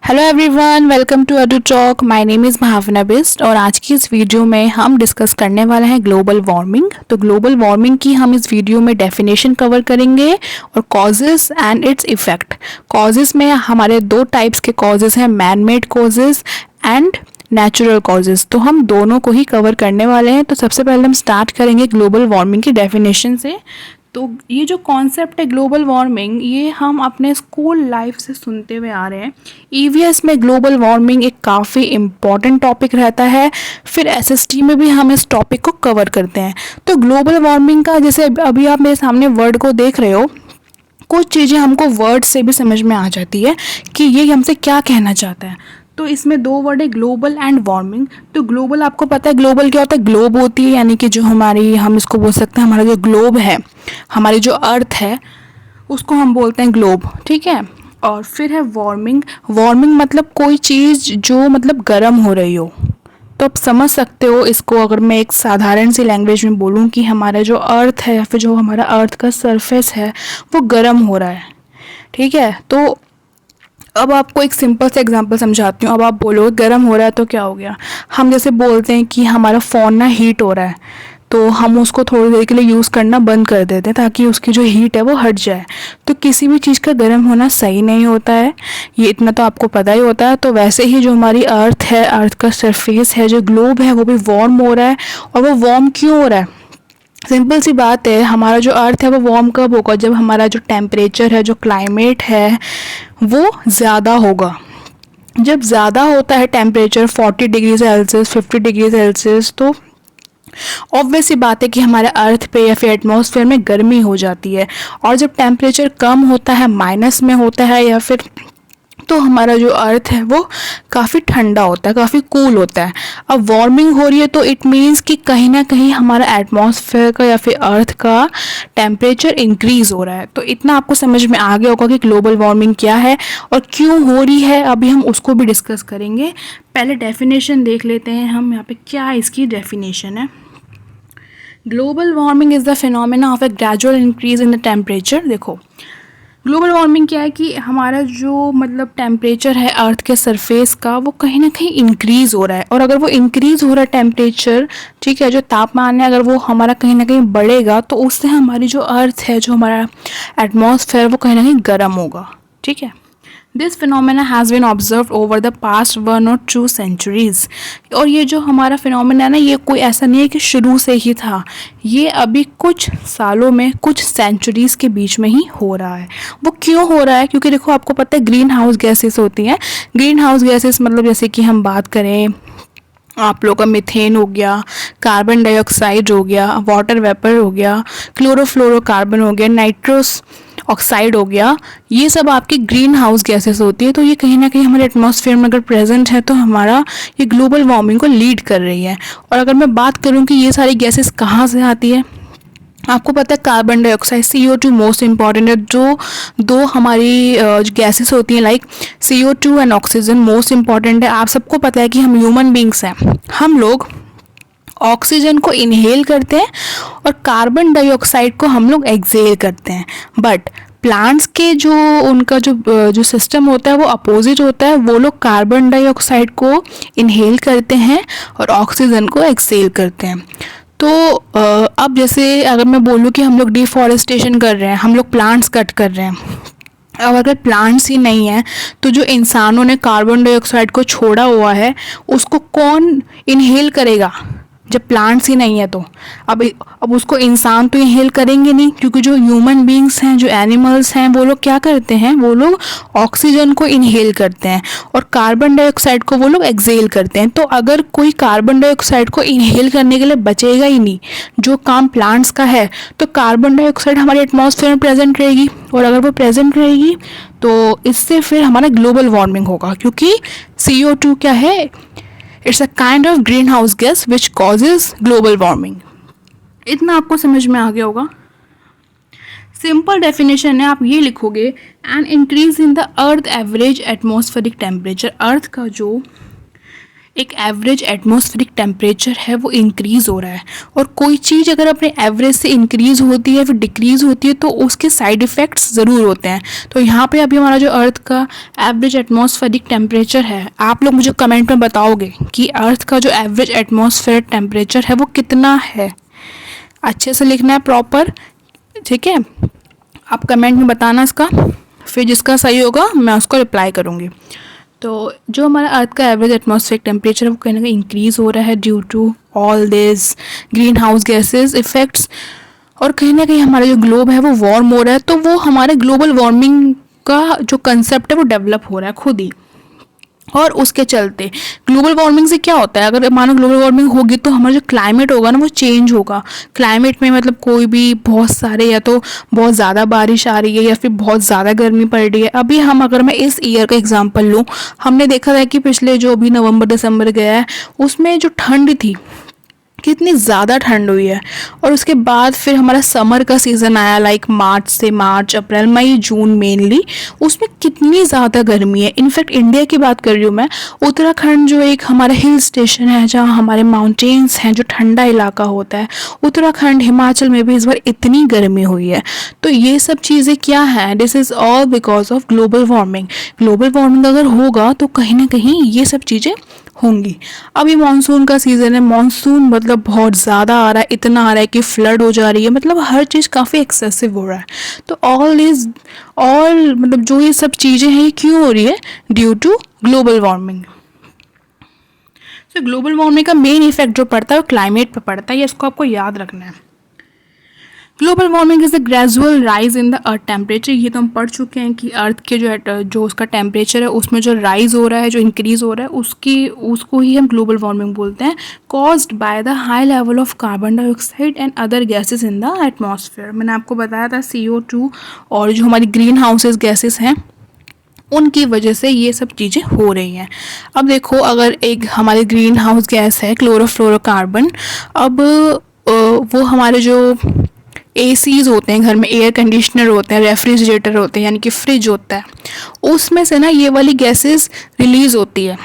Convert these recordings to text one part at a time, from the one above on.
Hello everyone, welcome to Edu Talk. My name is Bhavna Bisht और आज की इस वीडियो में हम डिस्कस करने वाले हैं ग्लोबल वार्मिंग। तो ग्लोबल वार्मिंग की हम इस वीडियो में डेफिनेशन कवर करेंगे और causes and it's effect. Causes में हमारे दो टाइप्स के कॉजेस हैं, man made causes and natural causes. तो हम दोनों को ही कवर करने वाले हैं। तो सबसे पहले हम स्टार्ट करेंगे ग्लोबल वार्मिंग की डेफिनेशन से। तो ये जो कॉन्सेप्ट है ग्लोबल वार्मिंग, ये हम अपने स्कूल लाइफ से सुनते हुए आ रहे हैं। ईवीएस में ग्लोबल वार्मिंग एक काफ़ी इम्पॉर्टेंट टॉपिक रहता है, फिर एसएसटी में भी हम इस टॉपिक को कवर करते हैं। तो ग्लोबल वार्मिंग का, जैसे अभी आप मेरे सामने वर्ड को देख रहे हो, कुछ चीज़ें हमको वर्ड से भी समझ में आ जाती है कि ये हमसे क्या कहना चाहता है। तो इसमें दो वर्ड है, ग्लोबल एंड वार्मिंग। तो ग्लोबल, आपको पता है ग्लोबल क्या होता है? ग्लोब होती है, यानी कि जो हमारी, हम इसको बोल सकते हैं, हमारा जो ग्लोब है, हमारी जो अर्थ है, उसको हम बोलते हैं ग्लोब, ठीक है। और फिर है वार्मिंग। वार्मिंग मतलब कोई चीज़ जो मतलब गर्म हो रही हो। तो आप समझ सकते हो इसको, अगर मैं एक साधारण सी लैंग्वेज में बोलूँ कि हमारा जो अर्थ है या फिर जो हमारा अर्थ का सरफेस है वो गर्म हो रहा है, ठीक है। तो अब आपको एक सिंपल सा एग्जांपल समझाती हूँ। अब आप बोलोगे गर्म हो रहा है तो क्या हो गया? हम जैसे बोलते हैं कि हमारा फ़ोन ना हीट हो रहा है, तो हम उसको थोड़ी देर के लिए यूज़ करना बंद कर देते हैं ताकि उसकी जो हीट है वो हट जाए। तो किसी भी चीज़ का गर्म होना सही नहीं होता है, ये इतना तो आपको पता ही होता है। तो वैसे ही जो हमारी अर्थ है, अर्थ का सरफेस है, जो ग्लोब है, वो भी वार्म हो रहा है। और वो वार्म क्यों हो रहा है? सिंपल सी बात है, हमारा जो अर्थ है वो वार्म कब होगा? जब हमारा जो टेम्परेचर है, जो क्लाइमेट है, वो ज़्यादा होगा। जब ज़्यादा होता है temperature 40 degree Celsius, 50 degree Celsius, तो ऑब्वियस सी बात है कि हमारे अर्थ पे या फिर एटमॉस्फेयर में गर्मी हो जाती है। और जब टेम्परेचर कम होता है, माइनस में होता है या फिर, तो हमारा जो अर्थ है वो काफ़ी ठंडा होता है, काफ़ी कूल होता है। अब वार्मिंग हो रही है तो इट मीन्स कि कहीं ना कहीं हमारा एटमॉस्फेयर का या फिर अर्थ का टेम्परेचर इंक्रीज़ हो रहा है। तो इतना आपको समझ में आ गया होगा कि ग्लोबल वार्मिंग क्या है और क्यों हो रही है। अभी हम उसको भी डिस्कस करेंगे। पहले डेफिनेशन देख लेते हैं हम यहाँ पे, क्या इसकी डेफिनेशन है। Global warming is the phenomena of A gradual increase in the temperature. देखो, ग्लोबल वार्मिंग क्या है कि हमारा जो मतलब टेम्परेचर है अर्थ के सरफेस का, वो कहीं ना कहीं इंक्रीज़ हो रहा है। और अगर वो इंक्रीज़ हो रहा है टेम्परेचर, ठीक है, जो तापमान है, अगर वो हमारा कहीं ना कहीं बढ़ेगा तो उससे हमारी जो अर्थ है, जो हमारा एटमॉस्फेयर, वो कहीं ना कहीं गर्म होगा, ठीक है। This phenomena has been observe over the past 1 or 2 centuries। और ये जो हमारा फिनोमेना है ना, ये कोई ऐसा नहीं है कि शुरू से ही था, ये अभी कुछ सालों में, कुछ सेंचुरीज़ के बीच में ही हो रहा है। वो क्यों हो रहा है? क्योंकि देखो, आपको पता है ग्रीन हाउस गैसेस होती हैं। ग्रीन हाउस गैसेस मतलब जैसे कि हम बात करें, आप लोगों का मीथेन हो गया, कार्बन डाइऑक्साइड हो गया, वाटर वेपर हो गया, क्लोरोफ्लोरोकार्बन हो गया, नाइट्रस ऑक्साइड हो गया, ये सब आपकी ग्रीन हाउस गैसेस होती है। तो ये कहीं ना कहीं हमारे एटमॉस्फेयर में अगर प्रेजेंट है तो हमारा ये ग्लोबल वार्मिंग को लीड कर रही है। और अगर मैं बात करूँ कि ये सारी गैसेस कहाँ से आती है, आपको पता है carbon dioxide, CO2 most important है। जो दो हमारी गैसेस होती हैं, like CO2 and oxygen, most important है। आप सबको पता है कि हम ह्यूमन बींग्स हैं, हम लोग ऑक्सीजन को इनहेल करते हैं और कार्बन डाइऑक्साइड को हम लोग एक्सहेल करते हैं। बट प्लांट्स के जो उनका जो सिस्टम होता है वो अपोजिट होता है। वो लोग कार्बन डाइऑक्साइड को इनहेल करते हैं और ऑक्सीजन को एक्सहेल करते हैं। तो अब जैसे अगर मैं बोलूँ कि हम लोग डिफॉरेस्टेशन कर रहे हैं, हम लोग प्लांट्स कट कर रहे हैं, अब अगर प्लांट्स ही नहीं है तो जो इंसानों ने कार्बन डाइऑक्साइड को छोड़ा हुआ है उसको कौन इनहेल करेगा? जब प्लांट्स ही नहीं है तो अब उसको इंसान तो इनहेल करेंगे नहीं, क्योंकि जो ह्यूमन बींग्स हैं, जो एनिमल्स हैं, वो लोग क्या करते हैं? वो लोग ऑक्सीजन को इनहेल करते हैं और कार्बन डाइऑक्साइड को वो लोग एक्सहेल करते हैं। तो अगर कोई कार्बन डाइऑक्साइड को इनहेल करने के लिए बचेगा ही नहीं, जो काम प्लांट्स का है, तो कार्बन डाइऑक्साइड हमारे एटमॉस्फेयर में प्रेजेंट रहेगी। और अगर वो प्रेजेंट रहेगी तो इससे फिर हमारा ग्लोबल वार्मिंग होगा, क्योंकि CO2 क्या है? It's a kind of greenhouse gas which causes global warming. इतना आपको समझ में आ गया होगा। सिंपल डेफिनेशन है, आप ये लिखोगे, an increase in the earth average atmospheric temperature. Earth का जो एक एवरेज एटमॉस्फेरिक टेम्परेचर है वो इंक्रीज़ हो रहा है, और कोई चीज़ अगर अपने एवरेज से इंक्रीज़ होती है फिर डिक्रीज़ होती है तो उसके साइड इफ़ेक्ट्स ज़रूर होते हैं। तो यहाँ पे अभी हमारा जो अर्थ का एवरेज एटमॉस्फेरिक टेम्परेचर है, आप लोग मुझे कमेंट में बताओगे कि अर्थ का जो एवरेज एटमॉस्फेरिक टेम्परेचर है वो कितना है। अच्छे से लिखना है प्रॉपर, ठीक है। आप कमेंट में बताना इसका, फिर जिसका सही होगा मैं उसको रिप्लाई करूँगी। तो जो हमारा अर्थ का एवरेज एटमॉस्फेरिक टेम्परेचर है वो कहीं ना कहीं इंक्रीज़ हो रहा है due to all this greenhouse gases effects, और कहीं ना कहीं हमारा जो ग्लोब है वो वार्म हो रहा है। तो वो हमारे ग्लोबल वार्मिंग का जो कंसेप्ट है वो डेवलप हो रहा है खुद ही। और उसके चलते ग्लोबल वार्मिंग से क्या होता है, अगर मानो ग्लोबल वार्मिंग होगी तो हमारा जो क्लाइमेट होगा ना वो चेंज होगा। क्लाइमेट में मतलब कोई भी बहुत सारे, या तो बहुत ज़्यादा बारिश आ रही है या फिर बहुत ज़्यादा गर्मी पड़ रही है। अभी हम अगर मैं इस ईयर का एग्जांपल लूँ, हमने देखा था कि पिछले जो अभी नवंबर दिसंबर गया है उसमें जो ठंड थी, कितनी ज़्यादा ठंड हुई है। और उसके बाद फिर हमारा समर का सीज़न आया, लाइक मार्च अप्रैल मई जून मेनली, उसमें कितनी ज़्यादा गर्मी है। इनफैक्ट इंडिया की बात कर रही हूँ मैं, उत्तराखंड जो एक हमारा हिल स्टेशन है जहाँ हमारे माउंटेन्स हैं, जो ठंडा इलाका होता है, उत्तराखंड हिमाचल में भी इस बार इतनी गर्मी हुई है। तो ये सब चीज़ें क्या हैं, this is all because of global warming. Global warming अगर होगा तो कहीं ना कहीं ये सब चीज़ें होंगी। अभी मानसून का सीज़न है, मानसून मतलब बहुत ज़्यादा आ रहा है, इतना आ रहा है कि फ्लड हो जा रही है, मतलब हर चीज़ काफ़ी एक्सेसिव हो रहा है। तो ऑल मतलब जो ये सब चीज़ें हैं ये क्यों हो रही है, ड्यू टू ग्लोबल वार्मिंग। तो ग्लोबल वार्मिंग का मेन इफेक्ट जो पड़ता है वो क्लाइमेट पर पड़ता है, ये इसको आपको याद रखना है। Global warming is the gradual rise in the earth temperature, ये तो हम पढ़ चुके हैं कि अर्थ के जो उसका टेम्परेचर है उसमें जो राइज हो रहा है, जो इंक्रीज़ हो रहा है, उसको ही हम ग्लोबल वार्मिंग बोलते हैं। Caused by the high level of carbon dioxide and other gases in the atmosphere. मैंने आपको बताया था CO2 और जो हमारी ग्रीन हाउसेज गैसेस हैं उनकी वजह से ये सब चीज़ें हो रही हैं। अब देखो, अगर एक हमारी ग्रीन हाउस गैस है क्लोरोफ्लोरोकार्बन, अब वो हमारे जो ACs होते हैं घर में, एयर कंडीशनर होते हैं, रेफ्रिजरेटर होते हैं यानी कि फ्रिज होता है, उसमें से ना ये वाली गैसेस रिलीज़ होती है।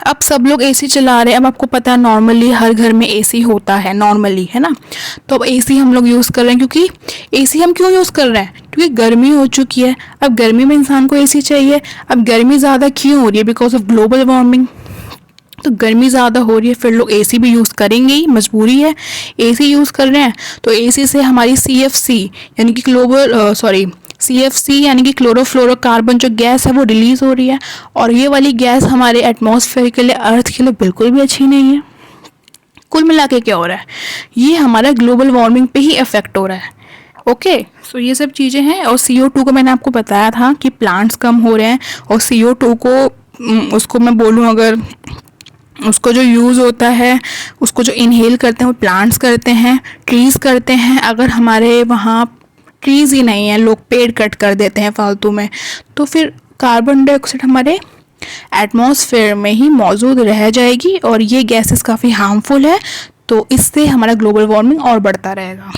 अब सब लोग AC चला रहे हैं, अब आपको पता है नॉर्मली हर घर में AC होता है नॉर्मली, है ना। तो अब AC हम लोग यूज़ कर रहे हैं, क्योंकि AC हम क्यों यूज़ कर रहे हैं, क्योंकि गर्मी हो चुकी है। अब गर्मी में इंसान को AC चाहिए। अब गर्मी ज़्यादा क्यों हो रही है, बिकॉज ऑफ ग्लोबल वार्मिंग। तो गर्मी ज़्यादा हो रही है, फिर लोग AC भी यूज़ करेंगे ही, मजबूरी है, AC यूज़ कर रहे हैं। तो AC से हमारी CFC यानी कि CFC यानी कि क्लोरोफ्लोरोकार्बन जो गैस है वो रिलीज़ हो रही है, और ये वाली गैस हमारे एटमॉस्फेयर के लिए, अर्थ के लिए बिल्कुल भी अच्छी नहीं है। कुल मिला के क्या हो रहा है, ये हमारा ग्लोबल वार्मिंग पे ही इफेक्ट हो रहा है। ओके, सो ये सब चीज़ें हैं। और CO2 को मैंने आपको बताया था कि प्लांट्स कम हो रहे हैं, और CO2 को उसको मैं बोलूँ, अगर उसको जो यूज़ होता है, उसको जो इनहेल करते हैं वो प्लांट्स करते हैं, ट्रीज़ करते हैं। अगर हमारे वहाँ ट्रीज़ ही नहीं है, लोग पेड़ कट कर देते हैं फालतू में, तो फिर कार्बन डाइऑक्साइड हमारे एटमॉस्फेयर में ही मौजूद रह जाएगी, और ये गैसेस काफ़ी हार्मफुल है। तो इससे हमारा ग्लोबल वार्मिंग और बढ़ता रहेगा।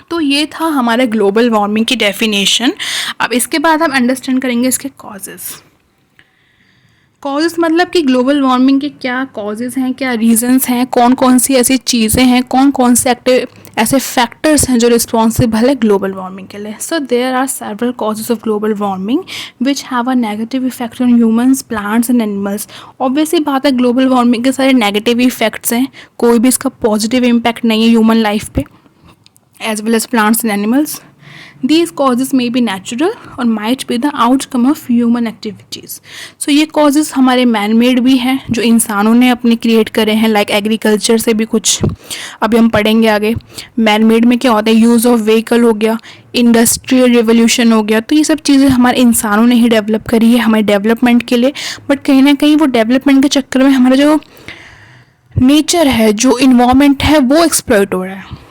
तो ये था हमारे ग्लोबल वार्मिंग की डेफिनेशन। अब इसके बाद हम अंडरस्टैंड करेंगे इसके कॉजेज़ मतलब कि ग्लोबल वार्मिंग के क्या कॉजेज़ हैं, क्या रीजंस हैं, कौन कौन सी ऐसी चीज़ें हैं, कौन कौन से ऐसे फैक्टर्स हैं जो रिस्पॉन्सिबल है ग्लोबल वार्मिंग के लिए। So there are several causes of global warming which have a negative effect on humans, plants and animals. Obviously बात है, ग्लोबल वार्मिंग के सारे नेगेटिव इफेक्ट्स हैं, कोई भी इसका पॉजिटिव इम्पैक्ट नहीं है ह्यूमन लाइफ पे, as well as plants and animals. These causes may be natural or might be the outcome of human activities. So ये causes हमारे man made भी हैं, जो इंसानों ने अपने क्रिएट करे हैं, लाइक एग्रीकल्चर से भी कुछ अभी हम पढ़ेंगे आगे। मैन मेड में क्या होता है, यूज़ ऑफ व्हीकल हो गया, इंडस्ट्रियल रिवोल्यूशन हो गया। तो ये सब चीज़ें हमारे इंसानों ने ही डेवलप करी है हमारे डेवलपमेंट के लिए, बट कहीं ना कहीं वो डेवलपमेंट के चक्कर में हमारा जो नेचर है, जो इन्वायरमेंट है, वो एक्सप्लॉइट हो रहा है।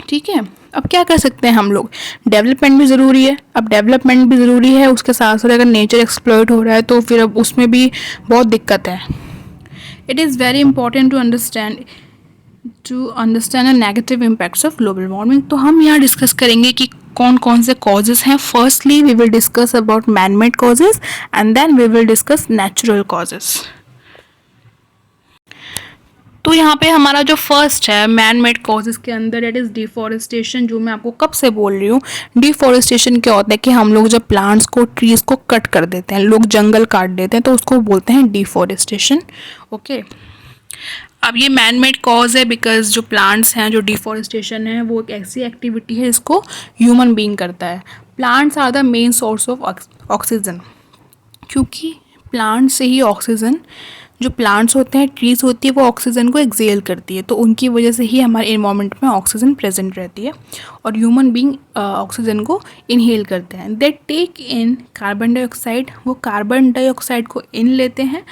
ठीक है, अब क्या कर सकते हैं हम लोग, डेवलपमेंट भी ज़रूरी है। अब डेवलपमेंट भी ज़रूरी है, उसके साथ साथ अगर नेचर एक्सप्लॉइट हो रहा है तो फिर अब उसमें भी बहुत दिक्कत है। It is very important to understand the negative impacts of global warming. तो हम यहाँ डिस्कस करेंगे कि कौन कौन से कॉजेज़ हैं। Firstly we will discuss about man made causes and then we will discuss natural causes. तो यहाँ पे हमारा जो फर्स्ट है मैन मेड कॉजेज़ के अंदर, इट इज़ डिफॉरेस्टेशन, जो मैं आपको कब से बोल रही हूँ। डिफॉरेस्टेशन क्या होता है कि हम लोग जब प्लांट्स को, ट्रीज़ को कट कर देते हैं, लोग जंगल काट देते हैं, तो उसको बोलते हैं डिफॉरेस्टेशन। ओके, अब ये मैन मेड कॉज है बिकॉज जो प्लांट्स हैं, जो डिफॉरेस्टेशन है, वो एक ऐसी एक्टिविटी है जिसको ह्यूमन बीइंग करता है। Plants are the main source of oxygen, क्योंकि प्लांट से ही ऑक्सीजन, जो प्लांट्स होते हैं, ट्रीज होती है, वो ऑक्सीजन को एक्सेल करती है, तो उनकी वजह से ही हमारे इन्वायरमेंट में ऑक्सीजन प्रेजेंट रहती है और ह्यूमन बीइंग ऑक्सीजन को इनहेल करते हैं। They take in carbon dioxide, वो कार्बन डाइऑक्साइड को इन लेते हैं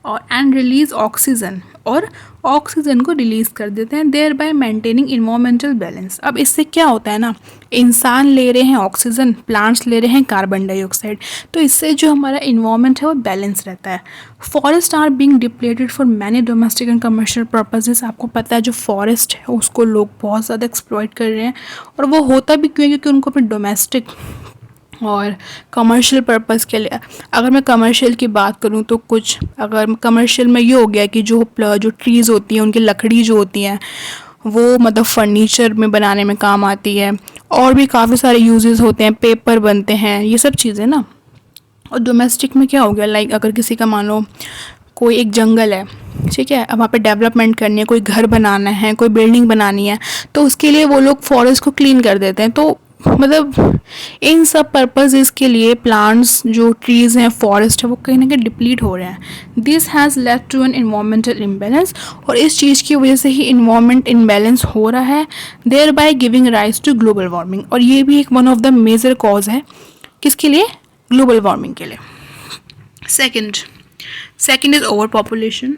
और एंड रिलीज ऑक्सीजन, और ऑक्सीजन को रिलीज़ कर देते हैं, thereby maintaining environmental balance. अब इससे क्या होता है ना, इंसान ले रहे हैं ऑक्सीजन, प्लांट्स ले रहे हैं कार्बन डाइऑक्साइड, तो इससे जो हमारा इन्वायरमेंट है वो बैलेंस रहता है। Forest are being depleted for many domestic and commercial purposes. आपको पता है जो फॉरेस्ट है उसको लोग बहुत ज़्यादा एक्सप्लॉइट कर रहे हैं, और वो होता भी क्यों है, क्योंकि उनको अपने डोमेस्टिक और कमर्शियल पर्पस के लिए। अगर मैं कमर्शियल की बात करूं तो कुछ, अगर कमर्शियल में ये हो गया कि जो ट्रीज़ होती हैं, उनकी लकड़ी जो होती हैं, वो मतलब फर्नीचर में बनाने में काम आती है, और भी काफ़ी सारे यूजेस होते हैं, पेपर बनते हैं, ये सब चीज़ें ना। और डोमेस्टिक में क्या हो गया, लाइक अगर किसी का मान लो कोई एक जंगल है, ठीक है, अब वहाँ पे डेवलपमेंट करनी है, कोई घर बनाना है, कोई बिल्डिंग बनानी है, तो उसके लिए वो लोग फॉरेस्ट को क्लीन कर देते हैं। तो मतलब इन सब पर्पसेस के लिए प्लांट्स, जो ट्रीज़ हैं, फॉरेस्ट है, वो कहीं ना कहीं डिप्लीट हो रहे हैं। This has led to an environmental imbalance, और इस चीज़ की वजह से ही इन्वायरमेंट इम्बैलेंस हो रहा है, thereby giving rise to global warming. और ये भी एक one of the major cause है, किसके लिए, ग्लोबल वार्मिंग के लिए। Second is overpopulation.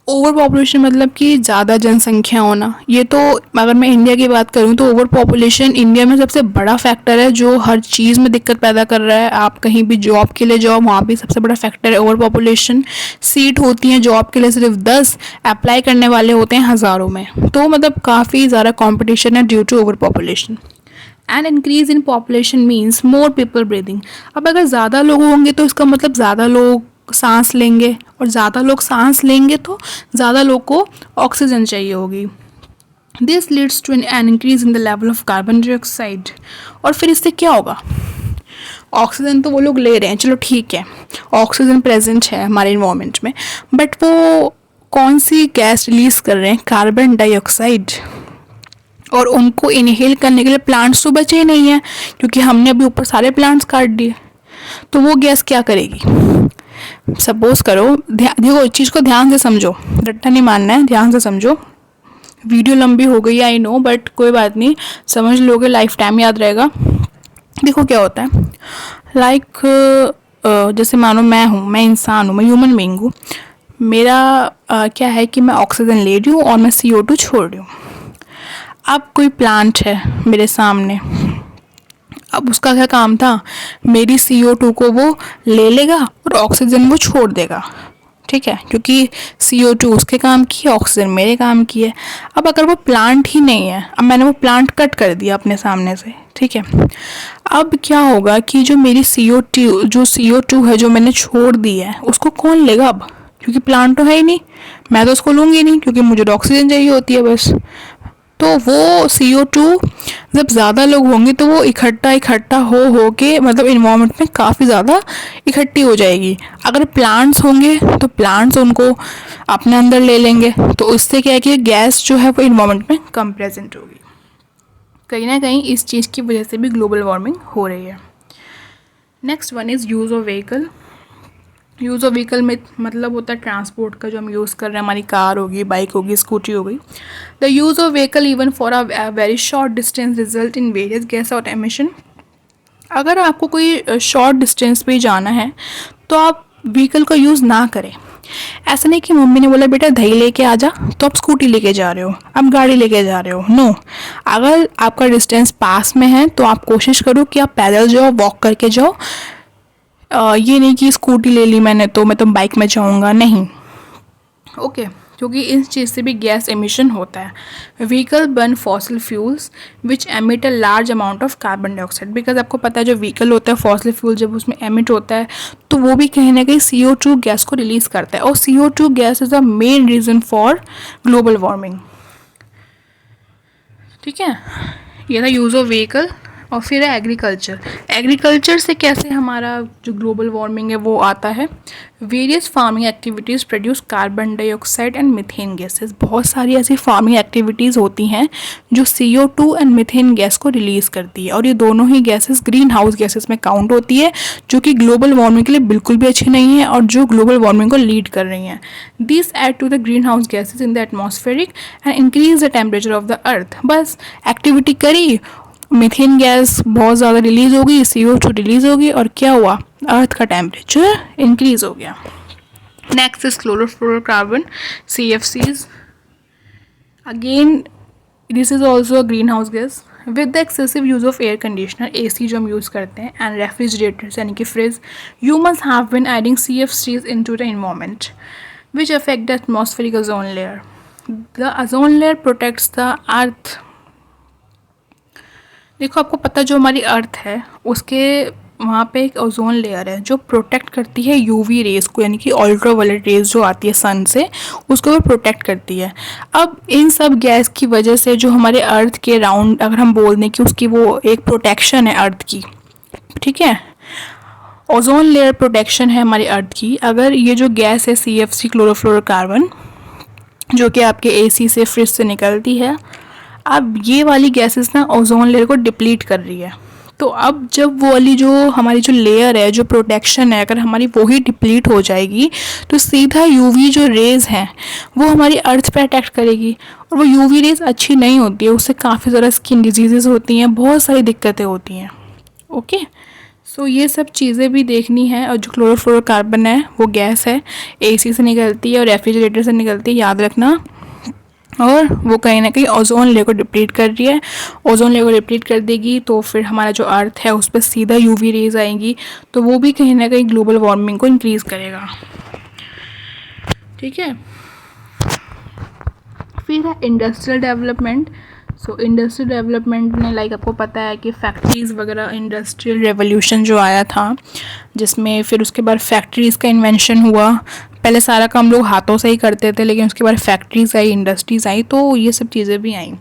Overpopulation मतलब कि ज़्यादा जनसंख्या होना। ये तो अगर मैं इंडिया की बात करूँ तो ओवर पॉपुलेशन इंडिया में सबसे बड़ा फैक्टर है, जो हर चीज़ में दिक्कत पैदा कर रहा है। आप कहीं भी जॉब के लिए जाओ, वहाँ भी सबसे बड़ा फैक्टर है ओवर पॉपुलेशन। सीट होती हैं जॉब के लिए सिर्फ 10, अप्लाई करने वाले होते हैं हज़ारों में, तो मतलब काफ़ी ज़्यादा कॉम्पिटिशन है due to overpopulation. And increase in population means more people breathing. अब अगर ज़्यादा लोग होंगे तो इसका मतलब ज़्यादा लोग सांस लेंगे, और ज़्यादा लोग सांस लेंगे तो ज़्यादा लोग को ऑक्सीजन चाहिए होगी। This leads to an increase in the level of carbon dioxide. और फिर इससे क्या होगा, ऑक्सीजन तो वो लोग ले रहे हैं, चलो ठीक है, ऑक्सीजन प्रेजेंट है हमारे इन्वायरमेंट में, बट वो कौन सी गैस रिलीज कर रहे हैं, कार्बन डाइऑक्साइड। और उनको इनहेल करने के लिए प्लांट्स तो बचे ही नहीं है, क्योंकि हमने अभी ऊपर सारे प्लांट्स काट दिए, तो वो गैस क्या करेगी। सपोज करो, देखो इस चीज़ को ध्यान से समझो, रट्टा नहीं मानना है, ध्यान से समझो। वीडियो लंबी हो गई आई नो, बट कोई बात नहीं, समझ लोगे, लाइफ टाइम याद रहेगा। देखो क्या होता है, लाइक जैसे मानो मैं इंसान हूँ, मैं ह्यूमन बीइंग हूँ, मेरा क्या है कि मैं ऑक्सीजन ले रही हूँ और मैं CO2 छोड़ रही हूँ। अब कोई प्लांट है मेरे सामने, अब उसका क्या काम था, मेरी CO2 को वो ले लेगा और ऑक्सीजन वो छोड़ देगा, ठीक है, क्योंकि CO2 उसके काम की है, ऑक्सीजन मेरे काम की है। अब अगर वो प्लांट ही नहीं है, अब मैंने वो प्लांट कट कर दिया अपने सामने से, ठीक है, अब क्या होगा कि जो मेरी CO2 है जो मैंने छोड़ दी है, उसको कौन लेगा अब, क्योंकि प्लांट तो है ही नहीं, मैं तो उसको लूँगी नहीं, क्योंकि मुझे तो ऑक्सीजन चाहिए होती है बस। तो वो CO2 जब ज़्यादा लोग होंगे तो वो इकट्ठा हो के मतलब इन्वायरमेंट में काफ़ी ज़्यादा इकट्ठी हो जाएगी। अगर प्लांट्स होंगे तो प्लांट्स उनको अपने अंदर ले लेंगे, तो उससे क्या है कि गैस जो है वो इन्वायरमेंट में कम प्रेजेंट होगी। कहीं ना कहीं इस चीज़ की वजह से भी ग्लोबल वार्मिंग हो रही है। Next one is use of vehicle. Use of vehicle में मतलब होता है ट्रांसपोर्ट का, जो हम यूज़ कर रहे हैं, हमारी कार होगी, बाइक होगी, स्कूटी हो गई। The use of vehicle even for a very short distance result in various gas और एमिशन। अगर आपको कोई शॉर्ट डिस्टेंस पे जाना है तो आप व्हीकल का यूज़ ना करें। ऐसा नहीं कि मम्मी ने बोला बेटा दही लेके आ जा, तो आप स्कूटी लेके जा रहे हो, आप गाड़ी लेके जा रहे हो, नो। अगर आपका डिस्टेंस पास में है तो आप कोशिश करो कि आप पैदल जाओ, वॉक करके जाओ। ये नहीं कि स्कूटी ले ली मैंने तो मैं तो बाइक में जाऊँगा, नहीं। ओके, क्योंकि इस चीज़ से भी गैस एमिशन होता है। Vehicle burn fossil fuels which emit a large amount of carbon dioxide, because आपको पता है जो व्हीकल होता है फॉसिल फ्यूल जब उसमें एमिट होता है तो वो भी कहीं ना कहीं CO2 गैस को रिलीज़ करता है, और CO2 gas is the main reason for global warming. ठीक है, ये था यूज़ ऑफ व्हीकल। और फिर है एग्रीकल्चर। एग्रीकल्चर से कैसे हमारा जो ग्लोबल वार्मिंग है वो आता है। Various farming activities produce carbon dioxide and methane gases. बहुत सारी ऐसी फार्मिंग एक्टिविटीज़ होती हैं जो CO2 एंड मीथेन गैस को रिलीज़ करती है, और ये दोनों ही गैसेस ग्रीन हाउस गैसेस में काउंट होती है, जो कि ग्लोबल वार्मिंग के लिए बिल्कुल भी अच्छी नहीं है और जो ग्लोबल वार्मिंग को लीड कर रही हैं। This add to the greenhouse gases in the atmospheric and increase the temperature of the earth. बस एक्टिविटी करी, मीथेन गैस बहुत ज़्यादा रिलीज़ होगी, CO2 रिलीज़ होगी, और क्या हुआ, अर्थ का टेम्परेचर इंक्रीज़ हो गया। Next is chlorofluorocarbon, CFCs। Again this is also a green house gas. With the excessive use of air conditioner, AC जो हम यूज़ करते हैं, एंड रेफ्रिजरेटर्स यानी कि fridge, humans have been adding CFCs into the environment which affect the atmospheric ozone layer. The ozone layer protects the earth. देखो आपको पता जो हमारी अर्थ है उसके वहाँ पे एक ओजोन लेयर है जो प्रोटेक्ट करती है UV रेज को, यानी कि अल्ट्रावायलेट रेज जो आती है सन से, उसको वो प्रोटेक्ट करती है। अब इन सब गैस की वजह से जो हमारे अर्थ के राउंड, अगर हम बोल दें कि उसकी वो एक प्रोटेक्शन है अर्थ की, ठीक है, ओजोन लेयर प्रोटेक्शन है हमारी अर्थ की। अगर ये जो गैस है CFC क्लोरोफ्लोरोकार्बन जो कि आपके AC से फ्रिज से निकलती है, अब ये वाली गैसेस ना ओजोन लेयर को डिप्लीट कर रही है। तो अब जब वो वाली जो हमारी जो लेयर है, जो प्रोटेक्शन है, अगर हमारी वो ही डिप्लीट हो जाएगी तो सीधा UV जो रेज़ हैं वो हमारी अर्थ पे अटैक करेगी, और वो UV रेज़ अच्छी नहीं होती है, उससे काफ़ी ज़्यादा स्किन डिजीज़ होती हैं, बहुत सारी दिक्कतें होती हैं। ओके, सो ये सब चीज़ें भी देखनी है। और जो क्लोरोफ्लोरोकार्बन है वो गैस है, AC से निकलती है और रेफ्रिजरेटर से निकलती है, याद रखना, और वो कहीं ना कहीं ओजोन लेयर को डिप्लीट कर रही है। ओजोन लेयर को डिप्लीट कर देगी तो फिर हमारा जो अर्थ है उस पर सीधा UV रेज आएंगी, तो वो भी कहीं ना कहीं ग्लोबल वार्मिंग को इंक्रीज़ करेगा। ठीक है, फिर है इंडस्ट्रियल डेवलपमेंट। सो इंडस्ट्रियल डेवलपमेंट में लाइक आपको पता है कि फैक्ट्रीज़ वगैरह, इंडस्ट्रियल रेवोल्यूशन जो आया था जिसमें फिर उसके बाद फैक्ट्रीज़ का इन्वेंशन हुआ। पहले सारा काम लोग हाथों से ही करते थे, लेकिन उसके बाद फैक्ट्रीज आई, इंडस्ट्रीज़ आई, तो ये सब चीज़ें भी आई।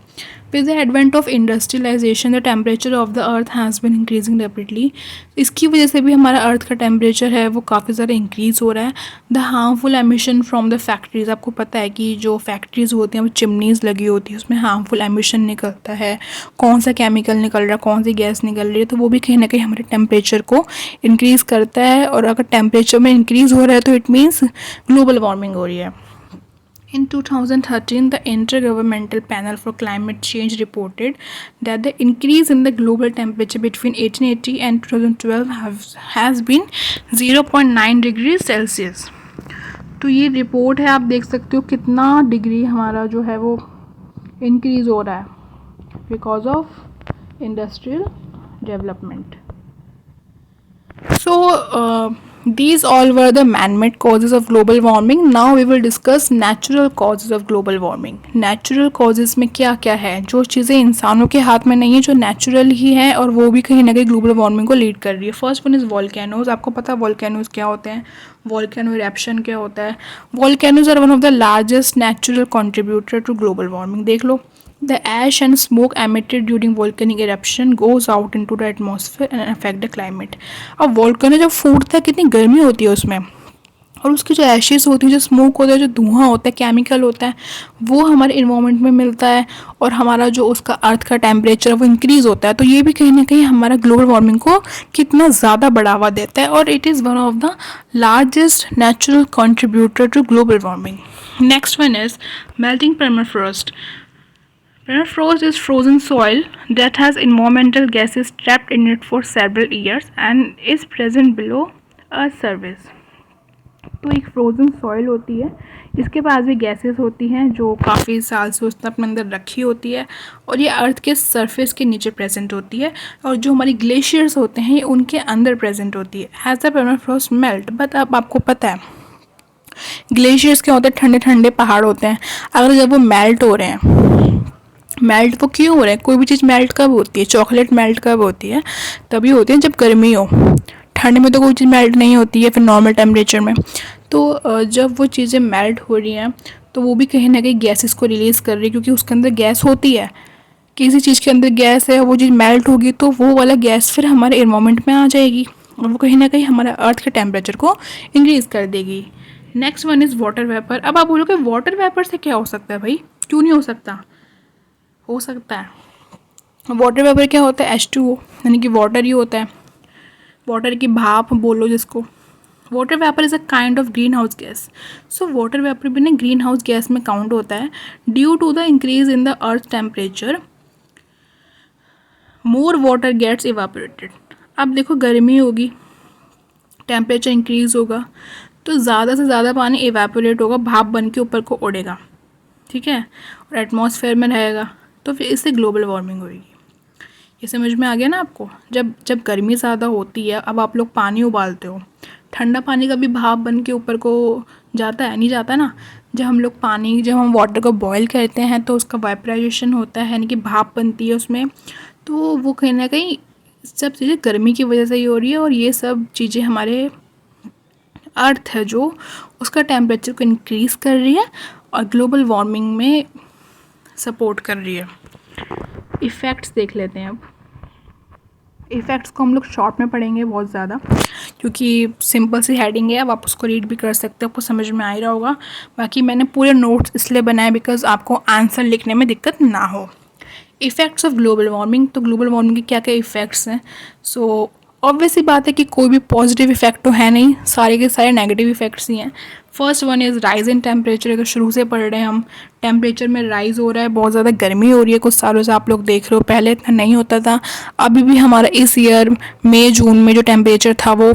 With the advent of industrialisation the temperature of the earth has been increasing rapidly. इसकी वजह से भी हमारा अर्थ का टेम्परेचर है वो काफ़ी ज़्यादा इंक्रीज़ हो रहा है। The harmful emission from the factories, आपको पता है कि जो फैक्ट्रीज़ होती हैं वो चिमनीज़ लगी होती है, उसमें हार्मफुल एमिशन निकलता है, कौन सा केमिकल निकल रहा है, कौन सी गैस निकल रही है, तो वो भी कहीं ना कहीं हमारे टेम्परेचर को इंक्रीज़ करता है। और अगर टेम्परेचर में इंक्रीज़ हो रहा है तो इट मीन्स ग्लोबल वार्मिंग हो रही है। In 2013, the Intergovernmental Panel for Climate Change reported that the increase in the global temperature between 1880 and 2012 has been 0.9 degrees Celsius. तो ये रिपोर्ट है, आप देख सकते हो कितना डिग्री हमारा जो है वो इंक्रीज़ हो रहा है because of industrial development. So these all were the man-made causes of global warming. Now we will discuss natural causes of global warming. Natural causes में क्या क्या है, जो चीज़ें इंसानों के हाथ में नहीं है, जो नेचुरल ही है और वो भी कहीं ना कहीं ग्लोबल वार्मिंग को लीड कर रही है। First one is volcanoes. आपको पता है वॉल्केनोज क्या होते हैं, वॉल्केनो इरेप्शन क्या होता है। Volcanoes are one of the largest natural contributor to global warming. देख लो, the ash and smoke emitted during volcanic eruption goes out into the atmosphere and affect the climate. अब volcano जब फूटता है कितनी गर्मी होती है उसमें, और उसकी जो एशेस होती है, जो स्मोक होता है, जो धुआं होता है, केमिकल होता है, वो हमारे इन्वायरमेंट में मिलता है और हमारा जो उसका अर्थ का टेम्परेचर वो इंक्रीज़ होता है। तो ये भी कहीं ना कहीं हमारा ग्लोबल वार्मिंग को कितना ज़्यादा बढ़ावा देता है, और it is one of the largest natural contributor to global warming. Next one is melting permafrost. Permafrost is frozen soil that has environmental gases trapped in it for several years and is present below Earth's surface. तो एक frozen soil होती है, इसके पास भी gases होती हैं जो काफ़ी साल से उसने अपने अंदर रखी होती है, और ये अर्थ के सरफेस के नीचे प्रेजेंट होती है, और जो हमारी ग्लेशियर्स होते हैं ये उनके अंदर प्रेजेंट होती है। Has the permafrost melt, but अब आपको पता है ग्लेशियर्स क्या होते हैं, ठंडे ठंडे पहाड़ होते हैं, अगर जब वो मेल्ट हो रहे हैं, मेल्ट वो क्यों हो रहा है, कोई भी चीज़ मेल्ट कब होती है, चॉकलेट मेल्ट कब होती है, तभी होती है जब गर्मी हो। ठंड में तो कोई चीज़ मेल्ट नहीं होती है, फिर नॉर्मल टेम्परेचर में। तो जब वो चीज़ें मेल्ट हो रही हैं तो वो भी कहीं ना कहीं गैसेस को रिलीज़ कर रही है, क्योंकि उसके अंदर गैस होती है। किसी चीज़ के अंदर गैस है, वो चीज़ मेल्ट होगी तो वो वाला गैस फिर हमारे इन्वायरमेंट में आ जाएगी और वो कहीं ना कहीं हमारा अर्थ के टेम्परेचर को इंक्रीज़ कर देगी। Next one is water vapour. अब आप बोलोगे वाटर वेपर से क्या हो सकता है भाई, क्यों नहीं हो सकता, हो सकता है। वाटर वेपर क्या होता है, H2O, यानी कि वाटर ही होता है, वाटर की भाप बोलो जिसको। Water vapour is a kind of greenhouse gas. So water vapour भी ना ग्रीन हाउस गैस में काउंट होता है। Due to the increase in the earth temperature more water gets evaporated. अब देखो गर्मी होगी, टेम्परेचर इंक्रीज होगा तो ज़्यादा से ज़्यादा पानी इवेपोरेट होगा, भाप बन के ऊपर को उड़ेगा, ठीक है, और एटमॉस्फेयर में रहेगा, तो फिर इससे ग्लोबल वार्मिंग होगी। ये समझ में आ गया ना आपको। जब जब गर्मी ज़्यादा होती है, अब आप लोग पानी उबालते हो, ठंडा पानी का भी भाप बन के ऊपर को जाता है, नहीं जाता ना। जब हम वाटर को बॉईल करते हैं तो उसका वाइपराइजेशन होता है, यानी कि भाप बनती है उसमें, तो वो कहीं ना कहीं सब चीज़ें गर्मी की वजह से ही हो रही है। और ये सब चीज़ें हमारे अर्थ है जो उसका टेम्परेचर को इंक्रीज़ कर रही है और ग्लोबल वार्मिंग में सपोर्ट कर रही है। इफ़ेक्ट्स देख लेते हैं अब। इफ़ेक्ट्स को हम लोग शॉर्ट में पढ़ेंगे बहुत ज़्यादा, क्योंकि सिंपल सी हेडिंग है, अब आप उसको रीड भी कर सकते हो, आपको समझ में आ ही रहा होगा। बाकी मैंने पूरे नोट्स इसलिए बनाए बिकॉज आपको आंसर लिखने में दिक्कत ना हो। इफ़ेक्ट्स ऑफ ग्लोबल वार्मिंग, तो ग्लोबल वार्मिंग के क्या क्या इफ़ेक्ट्स हैं। सो ऑब्वियस सी बात है कि कोई भी पॉजिटिव इफेक्ट तो है नहीं, सारे के सारे नेगेटिव इफेक्ट्स ही हैं। First one is rise in temperature. तो शुरू से पढ़ रहे हैं हम, टेम्परेचर में राइज़ हो रहा है, बहुत ज़्यादा गर्मी हो रही है कुछ सालों से, आप लोग देख रहे हो, पहले इतना नहीं होता था। अभी भी हमारा इस ईयर मई जून में जो टेम्परेचर था वो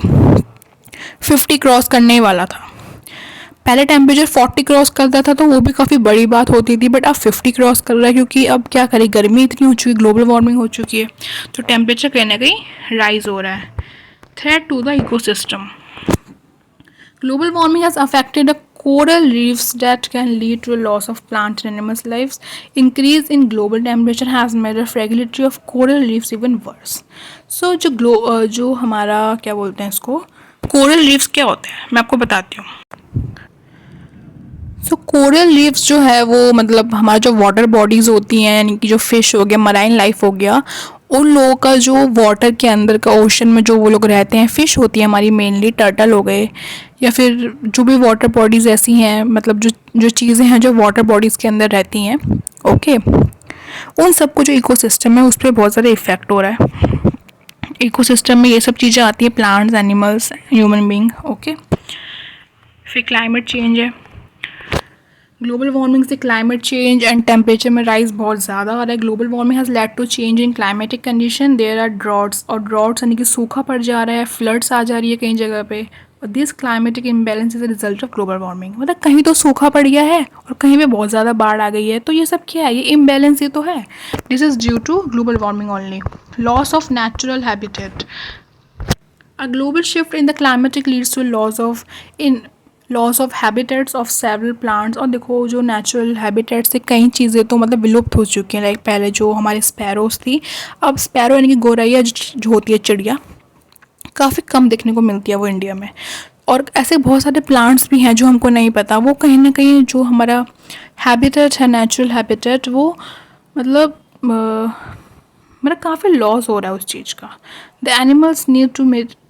50 क्रॉस करने वाला था। पहले टेम्परेचर 40 क्रॉस करता था तो वो भी काफ़ी बड़ी बात होती थी, बट अब 50 क्रॉस कर रहा है, क्योंकि अब क्या करें, गर्मी इतनी हो चुकी है, ग्लोबल वार्मिंग हो चुकी है, तो टेम्परेचर कहीं ना कहीं राइज हो रहा है। Threat to the ecosystem. Global warming has affected the coral reefs that can lead to a loss of plant and animals' lives. Increase in global temperature has made the fragility of coral reefs even worse. So जो हमारा क्या बोलते हैं इसको, coral reefs क्या होते हैं मैं आपको बताती हूँ। सो कोरल रीफ्स जो है वो मतलब हमारा जो वाटर बॉडीज़ होती हैं, यानी कि जो फिश हो गया, मराइन लाइफ हो गया, उन लोगों का जो वाटर के अंदर का ओशन में जो वो लोग रहते हैं, फ़िश होती है हमारी मेनली, टर्टल हो गए, या फिर जो भी वाटर बॉडीज़ ऐसी हैं, मतलब जो चीज़ें हैं जो वाटर बॉडीज़ के अंदर रहती हैं, ओके, उन सबको जो इकोसिस्टम है उस पर बहुत ज़्यादा इफ़ेक्ट हो रहा है। इकोसिस्टम में ये सब चीज़ें आती हैं, plants, animals, human being, okay. फिर क्लाइमेट चेंज है। ग्लोबल वार्मिंग से क्लाइमेट चेंज एंड टेम्परेचर में राइज बहुत ज़्यादा आ रहा है। Global warming has led to change in climatic condition. There are droughts, और ड्रॉट्स यानी कि सूखा पड़ जा रहा है, फ्लड्स आ जा रही है कई जगह पे, और this climatic imbalance is a result of global warming. मतलब कहीं तो सूखा पड़ गया है और कहीं पे बहुत ज़्यादा बाढ़ आ गई है, तो ये सब क्या है, ये इम्बैलेंस ही तो है। This is due to global warming only. Loss of natural habitat. A global shift in the climatic leads to loss of habitats of several plants. और देखो जो नेचुरल हैबिटेट्स से कई चीज़ें तो मतलब विलुप्त हो चुकी हैं। लाइक पहले जो हमारे स्पैरोज थी, अब स्पैरो यानी कि गौरैया जो होती है चिड़िया, काफ़ी कम देखने को मिलती है वो इंडिया में। और ऐसे बहुत सारे प्लांट्स भी हैं जो हमको नहीं पता, वो कहीं ना कहीं जो हमारा हैबिटेट है, नेचुरल हैबिटेट, वो मतलब काफ़ी लॉस हो रहा है उस चीज़ का। The animals need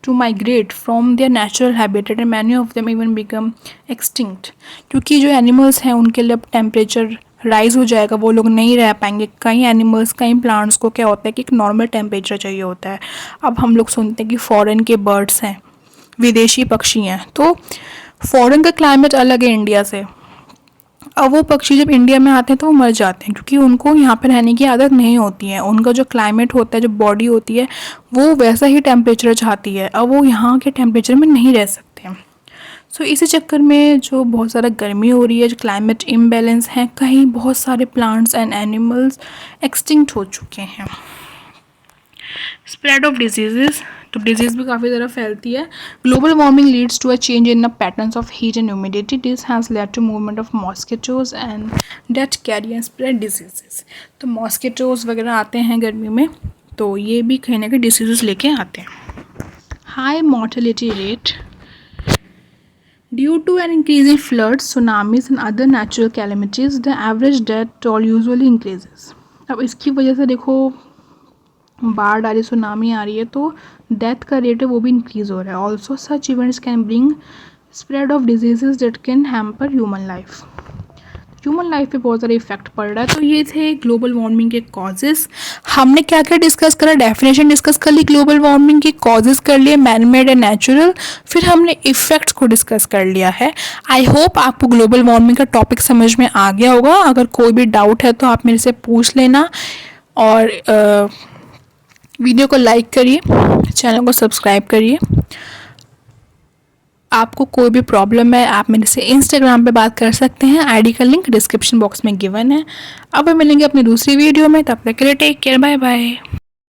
to migrate from their natural habitat and many of them even become extinct. क्योंकि जो एनिमल्स हैं उनके लिए अब टेम्परेचर राइज हो जाएगा, वो लोग नहीं रह पाएंगे। कई एनिमल्स, कई प्लांट्स को क्या होता है कि एक नॉर्मल टेम्परेचर चाहिए होता है। अब हम लोग सुनते हैं कि फॉरेन के बर्ड्स हैं, विदेशी पक्षी हैं, तो फॉरेन का क्लाइमेट अलग है इंडिया से। अब वो पक्षी जब इंडिया में आते हैं तो वो मर जाते हैं, क्योंकि उनको यहाँ पर रहने की आदत नहीं होती है। उनका जो क्लाइमेट होता है, जो बॉडी होती है, वो वैसा ही टेम्परेचर चाहती है, अब वो यहाँ के टेम्परेचर में नहीं रह सकते हैं। सो इसी चक्कर में जो बहुत ज़्यादा गर्मी हो रही है, जो क्लाइमेट इम्बैलेंस है, कहीं बहुत सारे प्लांट्स एंड एनिमल्स एक्सटिंक्ट हो चुके हैं। Spread of disease. तो डिजीज़ भी काफ़ी ज़्यादा फैलती है। Global warming leads to a change in the patterns of heat and humidity. This has led to movement of mosquitoes and that carry and spread diseases. तो मॉस्किटोज वगैरह आते हैं गर्मी में, तो ये भी कहीं ना कहीं डिसीजेस लेके आते हैं। High mortality rate due to an increase in floods, tsunamis and other natural calamities, the average death toll usually increases. अब इसकी वजह से देखो बाढ़ आ रही, सुनामी आ रही है, तो डेथ का रेट है वो भी इंक्रीज हो रहा है। Also such events can bring spread of diseases that can hamper human life. Human life पे बहुत ज़्यादा इफेक्ट पड़ रहा है। तो ये थे ग्लोबल वार्मिंग के कॉजेज़। हमने क्या क्या डिस्कस करा, डेफिनेशन डिस्कस कर ली, ग्लोबल वार्मिंग के कॉजेज़ कर लिए, मैन मेड एंड नेचुरल, फिर हमने इफ़ेक्ट्स को डिस्कस कर लिया है। आई होप आपको ग्लोबल वार्मिंग का टॉपिक समझ में आ गया होगा। अगर कोई भी डाउट है तो आप मेरे से पूछ लेना, और वीडियो को लाइक करिए, चैनल को सब्सक्राइब करिए। आपको कोई भी प्रॉब्लम है आप मेरे से इंस्टाग्राम पे बात कर सकते हैं, आईडी का लिंक डिस्क्रिप्शन बॉक्स में गिवन है। अब हम मिलेंगे अपनी दूसरी वीडियो में, तब तक के लिए टेक केयर, बाय बाय।